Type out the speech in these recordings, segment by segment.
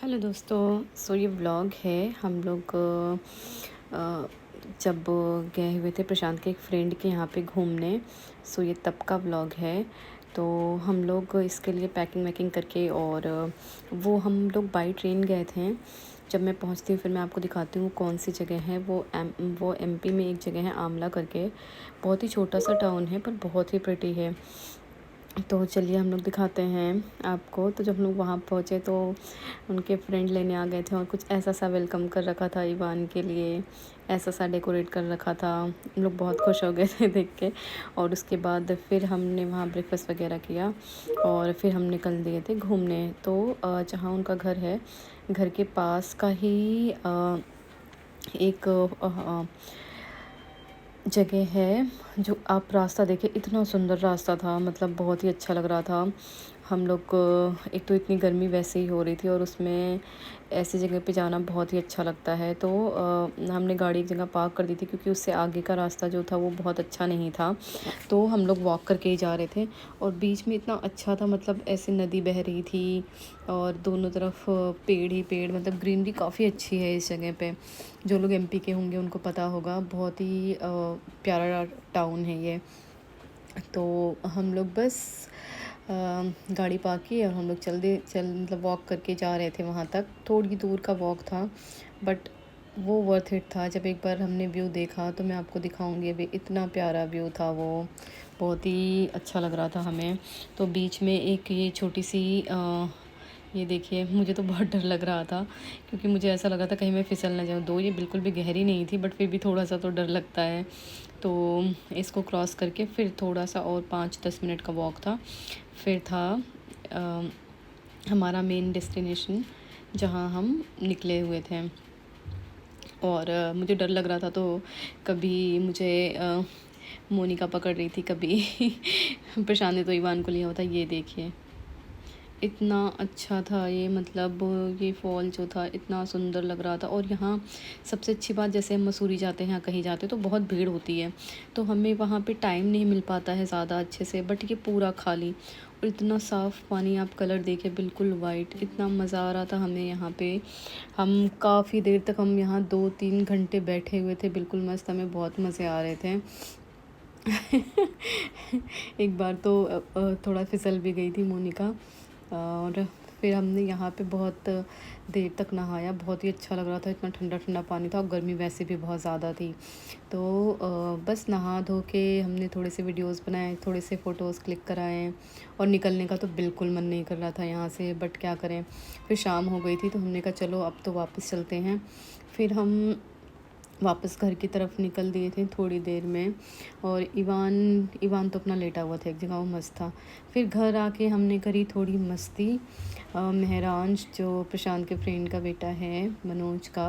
Hello दोस्तों। ये vlog है हम लोग अ, जब गए हुए थे प्रशांत के एक फ्रेंड के यहाँ पे घूमने। ये तब का व्लॉग है। तो हम लोग इसके लिए पैकिंग वैकिंग करके और वो हम लोग बाई ट्रेन गए थे। जब मैं पहुँचती हूँ फिर मैं आपको दिखाती हूँ कौन सी जगह है। वो एमपी में एक जगह है आमला करके। बहुत ही छोटा सा टाउन है पर बहुत ही प्रिटी है। तो चलिए हम लोग दिखाते हैं आपको। तो जब हम लोग वहाँ पहुँचे तो उनके फ्रेंड लेने आ गए थे और कुछ ऐसा सा वेलकम कर रखा था इवान के लिए, ऐसा सा डेकोरेट कर रखा था। हम लोग बहुत खुश हो गए थे देख के। और उसके बाद फिर हमने वहाँ ब्रेकफास्ट वगैरह किया और फिर हम निकल दिए थे घूमने। तो जहाँ उनका घर है, घर के पास का ही एक जगह है। जो आप रास्ता देखें, इतना सुंदर रास्ता था, मतलब बहुत ही अच्छा लग रहा था। हम लोग को एक तो इतनी गर्मी वैसे ही हो रही थी और उसमें ऐसी जगह पे जाना बहुत ही अच्छा लगता है। तो हमने गाड़ी एक जगह पार्क कर दी थी क्योंकि उससे आगे का रास्ता जो था वो बहुत अच्छा नहीं था। तो हम लोग वॉक करके ही जा रहे थे और बीच में इतना अच्छा था, मतलब ऐसे नदी बह रही थी और दोनों तरफ पेड़ ही पेड़, मतलब ग्रीनरी काफ़ी अच्छी है इस जगह पे। जो लोग एमपी के होंगे उनको पता होगा, बहुत ही प्यारा टाउन है ये। तो हम लोग बस गाड़ी पार्क की और हम लोग मतलब वॉक करके जा रहे थे वहाँ तक। थोड़ी दूर का वॉक था बट वो वर्थ इट था। जब एक बार हमने व्यू देखा तो मैं आपको दिखाऊंगी अभी, इतना प्यारा व्यू था वो, बहुत ही अच्छा लग रहा था हमें। तो बीच में एक ये छोटी सी ये देखिए, मुझे तो बहुत डर लग रहा था क्योंकि मुझे ऐसा लगा था कहीं मैं फिसल ना जाऊँ। ये बिल्कुल भी गहरी नहीं थी बट फिर भी थोड़ा सा तो डर लगता है। तो इसको क्रॉस करके फिर थोड़ा सा और 5-10 मिनट का वॉक था। फिर था अ, हमारा मेन डेस्टिनेशन जहाँ हम निकले हुए थे। और मुझे डर लग रहा था तो कभी मुझे मोनिका पकड़ रही थी, कभी प्रशांत ने तो इवान को लिया हुआ था। ये देखिए, इतना अच्छा था ये, मतलब ये फॉल जो था इतना सुंदर लग रहा था। और यहाँ सबसे अच्छी बात, जैसे हम मसूरी जाते हैं या कहीं जाते हैं तो बहुत भीड़ होती है, तो हमें वहाँ पे टाइम नहीं मिल पाता है ज़्यादा अच्छे से। बट ये पूरा खाली और इतना साफ़ पानी, आप कलर देखे बिल्कुल वाइट, इतना मज़ा आ रहा था हमें यहाँ पे। हम काफ़ी देर तक हम यहाँ 2-3 घंटे बैठे हुए थे, बिल्कुल मस्त, हमें बहुत मज़े आ रहे थे। एक बार तो थोड़ा फिसल भी गई थी मोनिका। और फिर हमने यहाँ पे बहुत देर तक नहाया, बहुत ही अच्छा लग रहा था, इतना ठंडा ठंडा पानी था और गर्मी वैसे भी बहुत ज़्यादा थी। तो बस नहा धो के हमने थोड़े से वीडियोस बनाए, थोड़े से फ़ोटोज़ क्लिक कराए और निकलने का तो बिल्कुल मन नहीं कर रहा था यहाँ से, बट क्या करें। फिर शाम हो गई थी तो हमने कहा चलो अब तो वापस चलते हैं। फिर हम वापस घर की तरफ निकल दिए थे थोड़ी देर में। और इवान तो अपना लेटा हुआ था एक जगह, वो मस्त था। फिर घर आके हमने करी थोड़ी मस्ती। मेहरांश जो प्रशांत के फ्रेंड का बेटा है, मनोज का,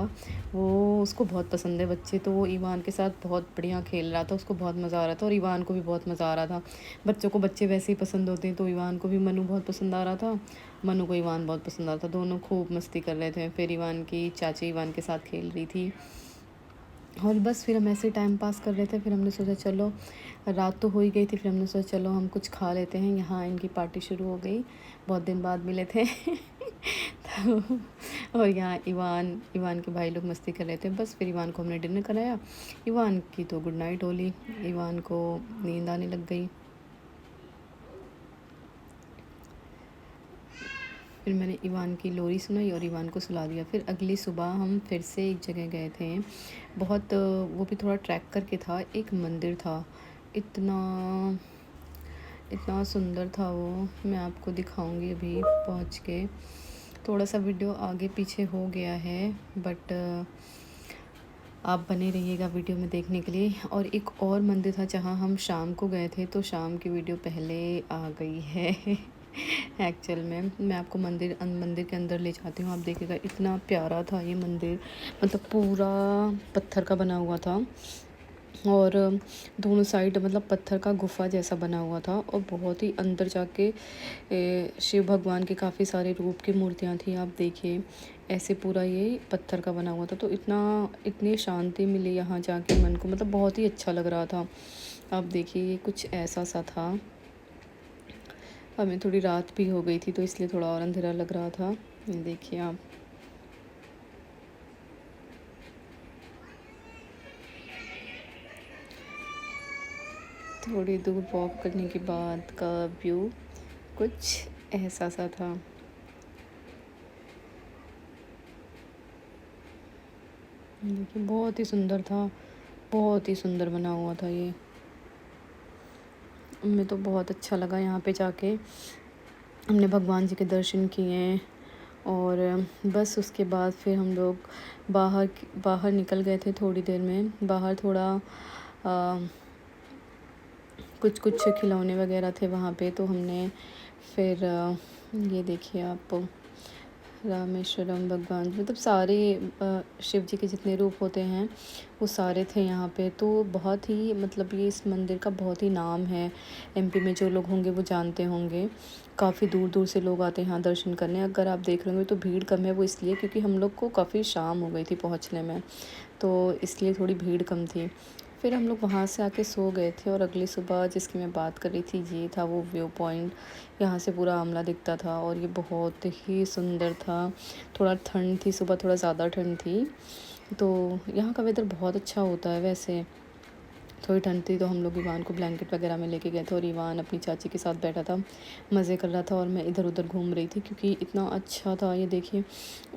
वो उसको बहुत पसंद है बच्चे, तो वो इवान के साथ बहुत बढ़िया खेल रहा था, उसको बहुत मज़ा आ रहा था और इवान को भी बहुत मज़ा आ रहा था। बच्चों को बच्चे वैसे ही पसंद होते हैं, तो इवान को भी मनु बहुत पसंद आ रहा था, मनु को इवान बहुत पसंद आ रहा था। दोनों खूब मस्ती कर रहे थे। फिर इवान की चाची इवान के साथ खेल रही थी और बस फिर हम ऐसे टाइम पास कर रहे थे। फिर हमने सोचा चलो, रात तो हो ही गई थी, फिर हमने सोचा चलो हम कुछ खा लेते हैं। यहाँ इनकी पार्टी शुरू हो गई, बहुत दिन बाद मिले थे। तो और यहाँ इवान इवान के भाई लोग मस्ती कर रहे थे। बस फिर इवान को हमने डिनर कराया। इवान की तो गुड नाइट होली, इवान को नींद आने लग गई। फिर मैंने इवान की लोरी सुनाई और इवान को सुला दिया। फिर अगली सुबह हम फिर से एक जगह गए थे, बहुत वो भी थोड़ा ट्रैक करके था, एक मंदिर था, इतना इतना सुंदर था वो, मैं आपको दिखाऊंगी अभी पहुंच के। थोड़ा सा वीडियो आगे पीछे हो गया है बट आप बने रहिएगा वीडियो में देखने के लिए। और एक और मंदिर था जहाँ हम शाम को गए थे, तो शाम की वीडियो पहले आ गई है। एक्चुअल में मैं आपको मंदिर के अंदर ले जाती हूँ, आप देखिएगा इतना प्यारा था ये मंदिर, मतलब पूरा पत्थर का बना हुआ था और दोनों साइड मतलब पत्थर का गुफा जैसा बना हुआ था। और बहुत ही अंदर जाके शिव भगवान के काफ़ी सारे रूप की मूर्तियाँ थी, आप देखिए ऐसे पूरा ये पत्थर का बना हुआ था। तो इतनी शांति मिली यहाँ जाके मन को, मतलब बहुत ही अच्छा लग रहा था। आप देखिए ये कुछ ऐसा सा था। हमें थोड़ी रात भी हो गई थी तो इसलिए थोड़ा और अंधेरा लग रहा था, देखिए आप। थोड़ी दूर वॉक करने के बाद का व्यू कुछ ऐसा सा था। देखिए बहुत ही सुंदर था, बहुत ही सुंदर बना हुआ था ये। हमें तो बहुत अच्छा लगा यहाँ पे जाके। हमने भगवान जी के दर्शन किए और बस उसके बाद फिर हम लोग बाहर निकल गए थे थोड़ी देर में। बाहर थोड़ा कुछ कुछ खिलौने वगैरह थे वहाँ पे, तो हमने फिर ये देखिए आप, रामेश्वरम भगवान मतलब सारे शिव जी के जितने रूप होते हैं वो सारे थे यहाँ पे। तो बहुत ही मतलब ये इस मंदिर का बहुत ही नाम है। एमपी में जो लोग होंगे वो जानते होंगे। काफ़ी दूर दूर से लोग आते हैं यहाँ दर्शन करने। अगर आप देख रहे होंगे तो भीड़ कम है, वो इसलिए क्योंकि हम लोग को काफ़ी शाम हो गई थी पहुँचने में, तो इसलिए थोड़ी भीड़ कम थी। फिर हम लोग वहाँ से आके सो गए थे और अगली सुबह जिसकी मैं बात कर रही थी ये था वो व्यू पॉइंट। यहाँ से पूरा आमला दिखता था और ये बहुत ही सुंदर था। थोड़ा ठंड थी, सुबह थोड़ा ज़्यादा ठंड थी। तो यहाँ का वेदर बहुत अच्छा होता है वैसे। थोड़ी ठंड थी तो हम लोग ईवान को ब्लैंकेट वगैरह में लेके गए थे और ईवान अपनी चाची के साथ बैठा था, मज़े कर रहा था और मैं इधर उधर घूम रही थी क्योंकि इतना अच्छा था। ये देखिए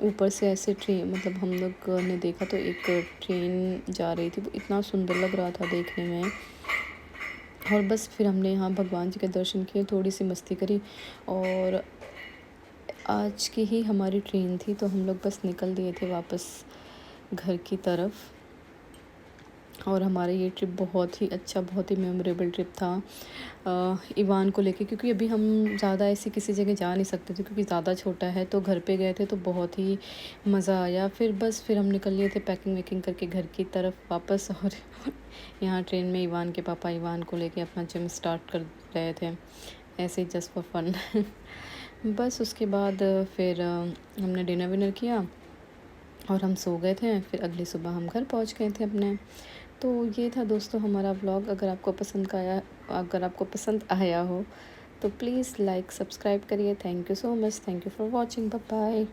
ऊपर से ऐसे ट्रेन, मतलब हम लोग ने देखा तो एक ट्रेन जा रही थी, वो इतना सुंदर लग रहा था देखने में। और बस फिर हमने यहाँ भगवान जी के दर्शन किए, थोड़ी सी मस्ती करी और आज की ही हमारी ट्रेन थी तो हम लोग बस निकल दिए थे वापस घर की तरफ। और हमारा ये ट्रिप बहुत ही अच्छा, बहुत ही मेमोरेबल ट्रिप था इवान को लेके, क्योंकि अभी हम ज़्यादा ऐसी किसी जगह जा नहीं सकते थे क्योंकि ज़्यादा छोटा है। तो घर पे गए थे तो बहुत ही मज़ा आया। फिर हम निकल लिए थे पैकिंग वैकिंग करके घर की तरफ वापस। और यहाँ ट्रेन में इवान के पापा इवान को लेके अपना जिम स्टार्ट कर रहे थे, ऐसे ही जस्ट फॉर फन। बस उसके बाद फिर हमने डिनर विनर किया और हम सो गए थे। फिर अगली सुबह हम घर पहुंच गए थे अपने। तो ये था दोस्तों हमारा व्लॉग। अगर आपको पसंद आया हो तो प्लीज़ लाइक सब्सक्राइब करिए। Thank you so much. Thank you for watching. Bye bye.